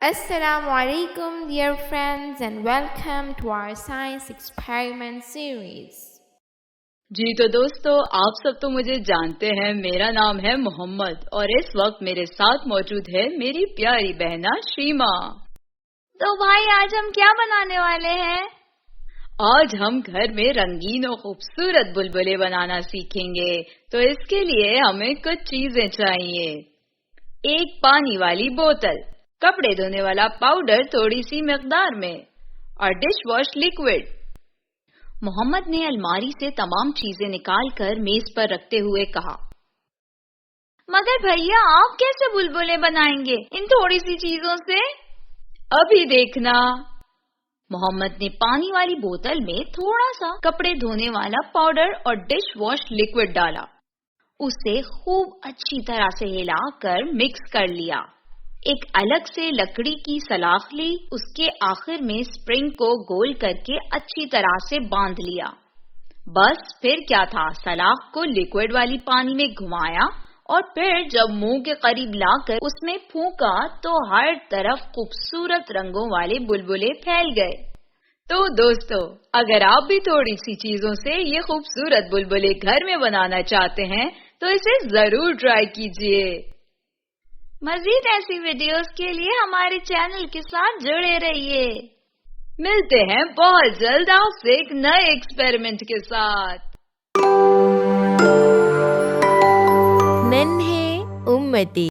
Assalamu alaikum, dear friends, and welcome to our science experiment series. جی تو دوستو، آپ سب تو مجھے جانتے ہیں، میرا نام ہے محمد اور اس وقت میرے ساتھ موجود ہے میری پیاری بہنا شیما۔ تو بھائی آج ہم کیا بنانے والے ہیں؟ آج ہم گھر میں رنگین اور خوبصورت بلبلے بنانا سیکھیں گے، تو اس کے لیے ہمیں کچھ چیزیں چاہیے۔ ایک پانی والی بوتل، کپڑے دھونے والا پاؤڈر تھوڑی سی مقدار میں، اور ڈش واش لیکوڈ۔ محمد نے الماری سے تمام چیزیں نکال کر میز پر رکھتے ہوئے کہا، مگر بھیا آپ کیسے بلبلے بنائیں گے ان تھوڑی سی چیزوں سے؟ ابھی دیکھنا۔ محمد نے پانی والی بوتل میں تھوڑا سا کپڑے دھونے والا پاؤڈر اور ڈش واش لیکوڈ ڈالا، اسے خوب اچھی طرح سے ہلا کر مکس کر لیا۔ ایک الگ سے لکڑی کی سلاخ لی، اس کے آخر میں اسپرنگ کو گول کر کے اچھی طرح سے باندھ لیا۔ بس پھر کیا تھا، سلاخ کو لیکوڈ والی پانی میں گھمایا اور پھر جب منہ کے قریب لا کر اس میں پھونکا تو ہر طرف خوبصورت رنگوں والے بلبلے پھیل گئے۔ تو دوستو، اگر آپ بھی تھوڑی سی چیزوں سے یہ خوبصورت بلبلے گھر میں بنانا چاہتے ہیں تو اسے ضرور ٹرائی کیجیے۔ مزید ایسی ویڈیوز کے لیے ہمارے چینل کے ساتھ جڑے رہیے۔ ملتے ہیں بہت جلد آپ سے ایک نئے ایکسپیریمنٹ کے ساتھ۔ ننھے امتی